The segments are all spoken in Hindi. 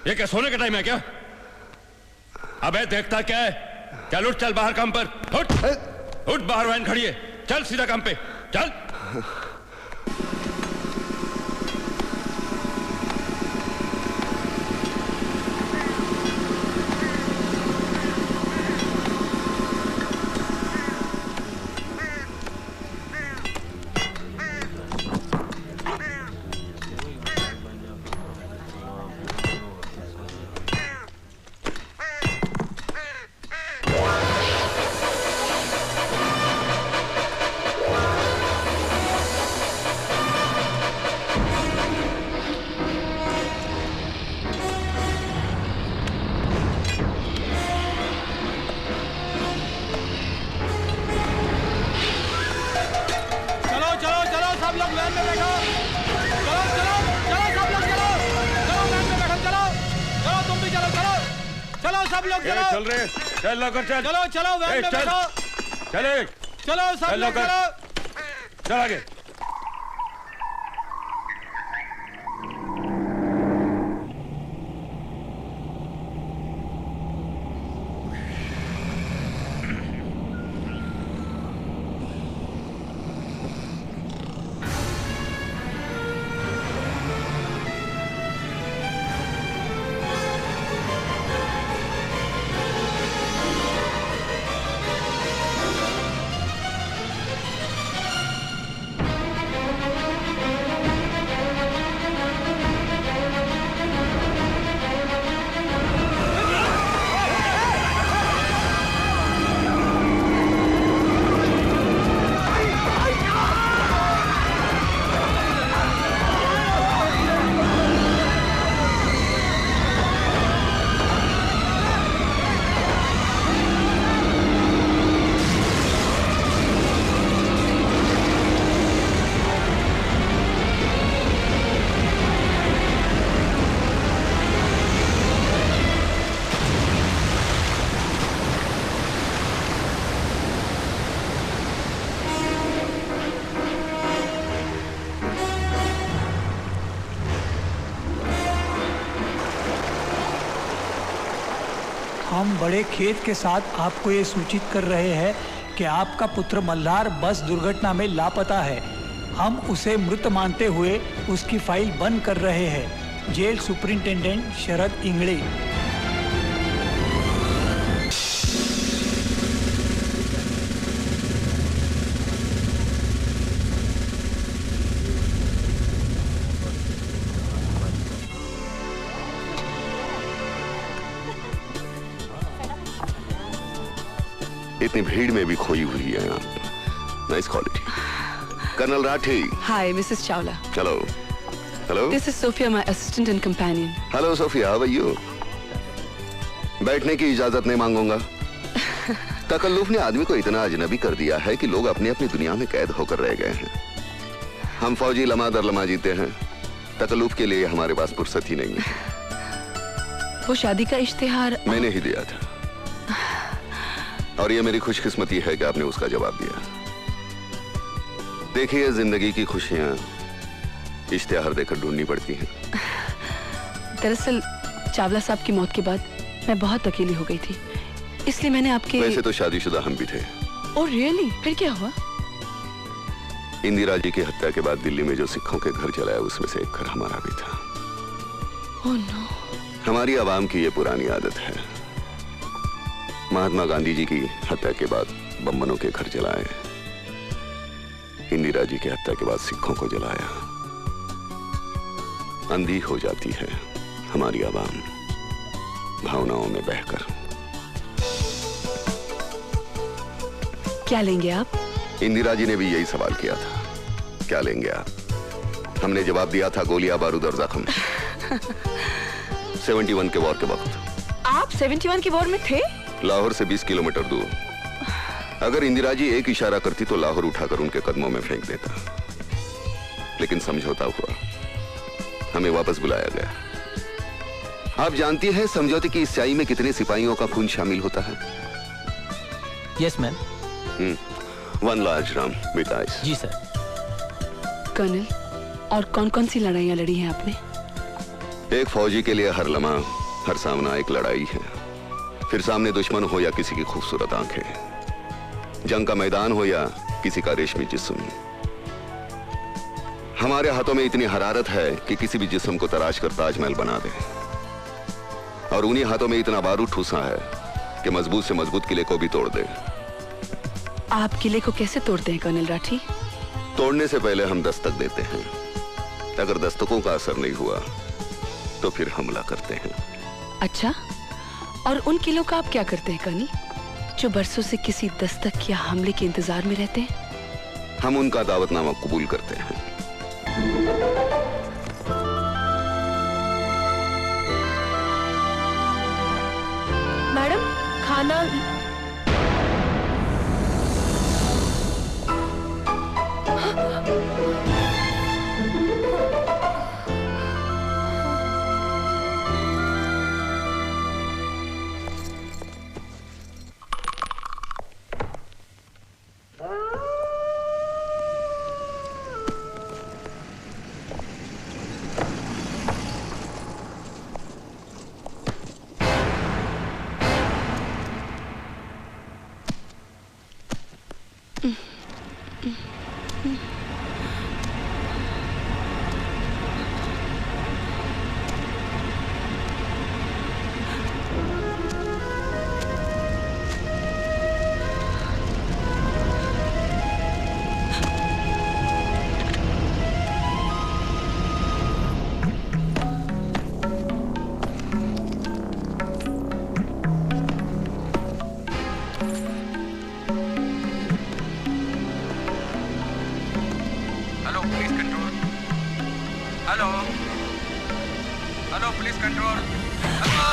ये क्या सोने का टाइम है क्या? अबे देखता क्या है? चल उठ, चल बाहर काम पर। उठ उठ, बाहर वैन खड़ी है, चल सीधा काम पे चल। चल रहे, चल लौकर चल। चलो चलो वैन में बैठो। चले, चलो सब लोग चलो। चल आगे। हम बड़े खेद के साथ आपको ये सूचित कर रहे हैं कि आपका पुत्र मल्हार बस दुर्घटना में लापता है। हम उसे मृत मानते हुए उसकी फाइल बंद कर रहे हैं। Jail superintendent Sharad Ingde. इतनी भीड़ में भी खोई हुई है आप। Nice quality. Colonel Rathi. Hi Mrs Chawla. Hello. Hello. This is Sophia, my assistant and companion. Hello Sophia, how are you? बैठने की इजाजत नहीं मांगूंगा। तकल्लुफ ने आदमी को इतना अजनबी कर दिया है कि लोग अपनी अपनी दुनिया में कैद होकर रह गए हैं। हम फौजी लम्हा दर लम्हा जीते हैं, तकल्लुफ के लिए हमारे पास फुर्सत ही नहीं है। वो शादी का इश्तिहार मैंने ही दिया था, और ये मेरी खुशकिस्मती है कि आपने उसका जवाब दिया। देखिए, जिंदगी की खुशियां इश्तिहार देकर ढूंढनी पड़ती हैं। दरअसल चावला साहब की मौत के बाद मैं बहुत अकेली हो गई थी, इसलिए मैंने आपके। वैसे तो शादीशुदा हम भी थे। Oh really? फिर क्या हुआ? इंदिरा जी की हत्या के बाद दिल्ली में जो सिखों के घर जलाया, उसमें से एक घर हमारा भी था। Oh no. हमारी आवाम की ये पुरानी आदत है, महात्मा गांधी जी की हत्या के बाद बम्बनों के घर जलाए, इंदिरा जी की हत्या के बाद सिखों को जलाया। अंधी हो जाती है हमारी आवाम भावनाओं में बहकर। क्या लेंगे आप? इंदिरा जी ने भी यही सवाल किया था, क्या लेंगे आप? हमने जवाब दिया था, गोलियां, बारूद और जख्म। 71 के वॉर के वक्त। आप 71 के वॉर में थे? लाहौर से 20 किलोमीटर दूर। अगर इंदिरा जी एक इशारा करती तो लाहौर उठाकर उनके कदमों में फेंक देता, लेकिन समझौता हुआ, हमें वापस बुलाया गया। आप जानती हैं समझौते की इस स्याही में कितने सिपाहियों का खून शामिल होता है? Yes ma'am. 1 large dram with ice. जी सर। कर्नल, और कौन कौन सी लड़ाइयाँ लड़ी हैं आपने? एक फौजी के लिए हर लम्हा, हर सामना एक लड़ाई है। फिर सामने दुश्मन हो या किसी की खूबसूरत आंखें, जंग का मैदान हो या किसी का रेशमी जिस्म, हमारे हाथों में इतनी हरारत है कि किसी भी जिस्म को तराश कर ताजमहल बना दे। और उन्हीं हाथों में इतना बारूद ठूसा है कि मजबूत से मजबूत किले को भी तोड़ दे। आप किले को कैसे तोड़ते हैं कर्नल राठी? तोड़ने से पहले हम दस्तक देते हैं। अगर दस्तकों का असर नहीं हुआ तो फिर हमला करते हैं। अच्छा, और उन किलों का आप क्या करते हैं कर्नल, जो बरसों से किसी दस्तक या हमले के इंतजार में रहते हैं? हम उनका दावतनामा कबूल करते हैं। मैडम, खाना। Hello police control. Hello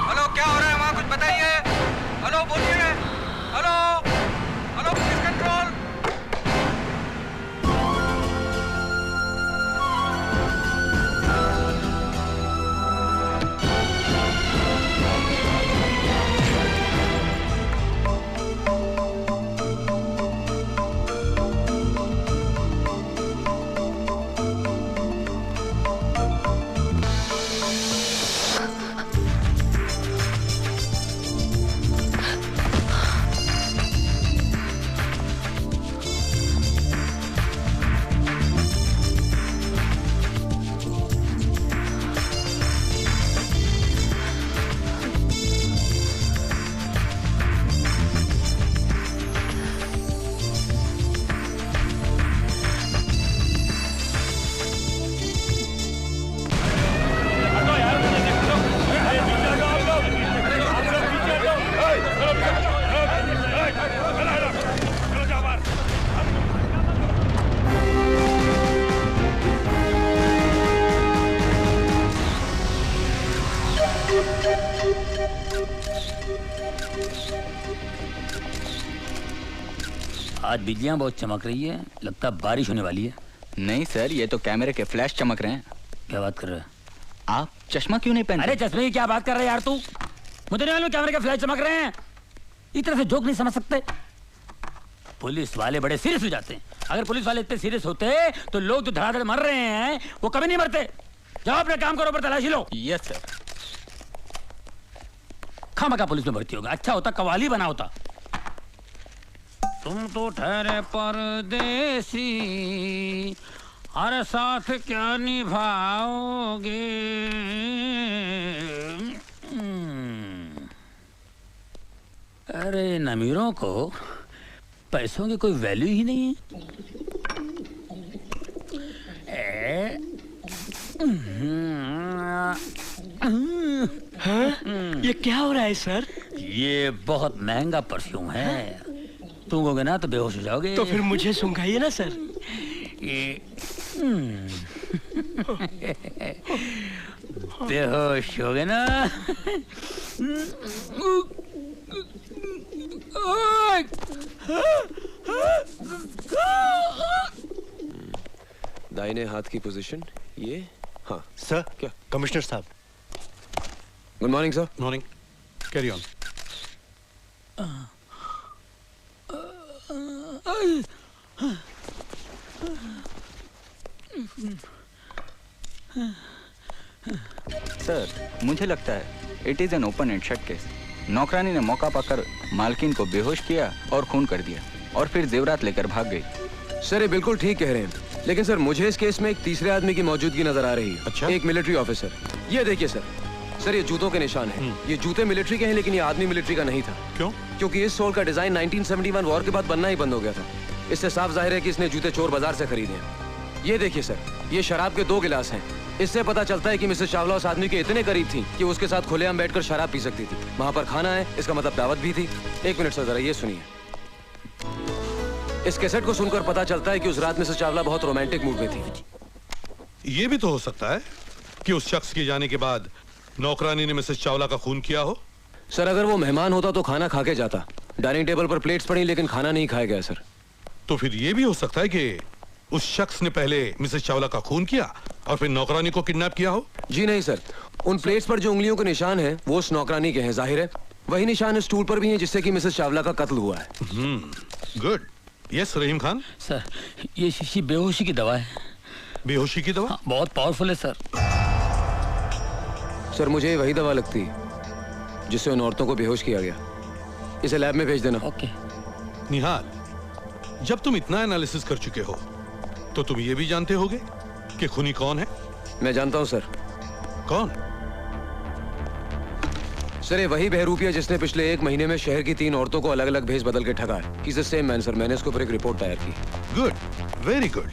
hello, क्या हो रहा है वहाँ, कुछ बताइए। हेलो बोलिए। Hello hello police control. आज बिजलियां बहुत चमक रही है, लगता है बारिश होने वाली है। नहीं सर, ये तो कैमरे के फ्लैश चमक रहे हैं। क्या बात कर रहे हैं आप? चश्मा क्यों नहीं पहनते? अरे चश्मे की क्या बात कर रहे हैं यार तू? मुझे नहीं मालूम कैमरे के फ्लैश चमक रहे हैं। इस तरह से जोक नहीं समझ सकते। पुलिस वाले बड़े सीरियस हो जाते हैं। अगर पुलिस वाले इतने सीरियस होते तो लोग जो धड़ाधड़ मर रहे हैं वो कभी नहीं मरते। जाओ अपना काम करो, पर तलाशी लो। Yes sir. खामखा पुलिस में भर्ती होगा, अच्छा होता कवाली बना होता। तुम तो ठहरे परदेसी, हर साथ क्या निभाओगे। अरे इन अमीरों को पैसों की कोई वैल्यू ही नहीं है। ये क्या हो रहा है सर? ये बहुत महंगा परफ्यूम है। सूंघोगे ना तो बेहोश हो जाओगे। तो फिर मुझे सूंघाइए ना सर। बेहोश हो गए ना। दाहिने हाथ की पोजीशन ये। हाँ सर। क्या? कमिश्नर साहब। Good morning sir. Morning. Carry on. Sir, मुझे लगता है it is an open and shut case. नौकरानी ने मौका पाकर मालकिन को बेहोश किया और खून कर दिया और फिर जेवरात लेकर भाग गई। सर ये बिल्कुल ठीक कह रहे हैं, लेकिन सर मुझे इस केस में एक तीसरे आदमी की मौजूदगी नजर आ रही है। अच्छा? एक मिलिट्री ऑफिसर। ये देखिए सर, सर ये जूतों के निशान हैं। ये जूते मिलिट्री के हैं, लेकिन ये आदमी मिलिट्री का नहीं था। क्यों? क्योंकि इस सोल का डिजाइन 1971 वॉर के बाद बनना ही बंद हो गया था। इससे साफ जाहिर है कि इसने जूते चोर बाजार से खरीदे हैं। ये देखिए सर, ये शराब के 2 गिलास हैं। इससे पता चलता है कि मिसेस चावला उस आदमी के इतने करीब थी कि उसके साथ खुलेआम बैठकर शराब पी सकती थी। वहां पर खाना है, इसका मतलब दावत भी थी। 1 मिनट सर, जरा ये सुनिए। इस कैसेट को सुनकर पता चलता है कि उस रात मिसेस चावला बहुत रोमांटिक मूड में थी। ये भी तो हो सकता है कि उस शख्स के जाने के बाद नौकरानी ने मिसेस चावला का खून किया हो। सर अगर वो मेहमान होता तो खाना खा के जाता। डाइनिंग टेबल पर प्लेट्स पड़ी, लेकिन खाना नहीं खाया गया सर। तो फिर ये भी हो सकता है कि उस शख्स ने पहले मिसेस चावला का खून किया और फिर नौकरानी को किडनैप किया हो। जी नहीं सर, उन प्लेट्स पर जो उंगलियों के निशान हैं वो उस नौकरानी के हैं। जाहिर है वही निशान इस स्टूल पर भी हैं जिससे कि मिसेस चावला का कत्ल हुआ है। गुड। यस रहीम खान। सर, ये शीशी बेहोशी की दवा है। बेहोशी की दवा? हाँ, बहुत पावरफुल है सर। सर मुझे वही दवा लगती है जिससे उन औरतों को बेहोश किया गया। इसे लैब में भेज देना। ओके। निहाल, जब तुम इतना एनालिसिस कर चुके हो तो तुम ये भी जानते होगे कि खूनी कौन है? मैं जानता हूं सर। कौन? सर ये वही बहरूपिया जिसने पिछले 1 महीने में शहर की 3 औरतों को अलग अलग भेज बदल के ठगा है। He's the same man sir. मैंने इसके ऊपर एक रिपोर्ट तैयार की। Good, very good.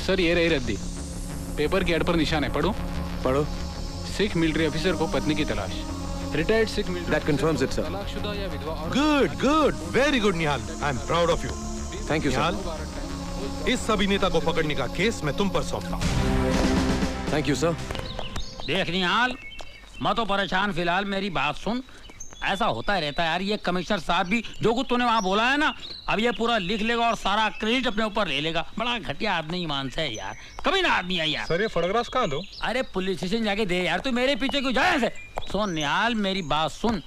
सर ये रही रद्दी। पेपर के एड पर निशान है, पढ़ो। पढ़ो। सिख मिलिट्री ऑफिसर को पत्नी की तलाश। Retired Sikh military. That confirms it, sir. तलाकशुदा या विधवा औरत। Good good, very good Nihal. I am proud of you. Thank you Nihal, इस अभिनेता को पकड़ने का केस मैं तुम पर सौंपता हूँ। Thank you sir. देख निहाल, मैं तो परेशान फिलहाल, मेरी बात सुन। ऐसा होता ही रहता है यार, ये कमिश्नर साहब भी जो कुछ तूने वहाँ बोला है ना, अब ये पूरा लिख लेगा और सारा क्रेडिट अपने ऊपर ले लेगा। बड़ा घटिया आदमी ईमान से है यार, कभी ना आदमी है यार। सर ये फोटोग्राफ्स कहाँ दो? अरे पुलिस स्टेशन जाके दे यार, तू मेरे पीछे क्यों जाए ऐसे? सुन निहाल, मेरी बात सुन।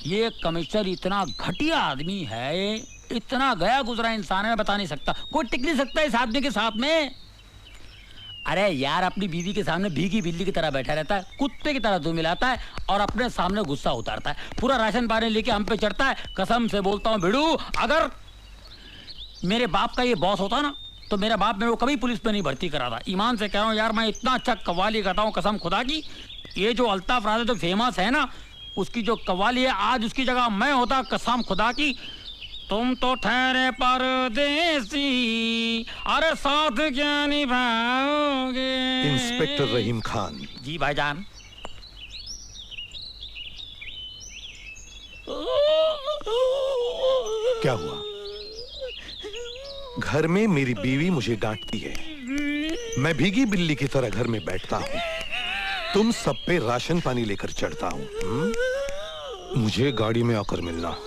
ये कमिश्नर इतना घटिया आदमी है, इतना गया गुजरा इंसान है, मैं बता नहीं सकता। कोई टिक नहीं सकता इस आदमी के साथ में। अरे यार, अपनी बीवी के सामने भीगी बिल्ली की तरह बैठा रहता है, कुत्ते की तरह दूध मिलाता है और अपने सामने गुस्सा उतारता है। पूरा राशन पानी लेके हम पे चढ़ता है। कसम से बोलता हूँ भिड़ू, अगर मेरे बाप का ये बॉस होता ना तो मेरा बाप मेरे को कभी पुलिस पे नहीं भर्ती कराता। ईमान से कह रहा हूँ यार, मैं इतना अच्छा कव्वाली करता हूँ कसम खुदा की। ये जो अल्ताफ राजा जो फेमस है ना, उसकी जो कव्वाली है, आज उसकी जगह मैं होता कसम खुदा की। तुम तो ठहरे परदेसी, अरे साथ क्या निभाओगे? इंस्पेक्टर रहीम खान। जी भाईजान। क्या हुआ? घर में मेरी बीवी मुझे डांटती है, मैं भीगी बिल्ली की तरह घर में बैठता हूँ, तुम सब पे राशन पानी लेकर चढ़ता हूँ। मुझे गाड़ी में आकर मिलना।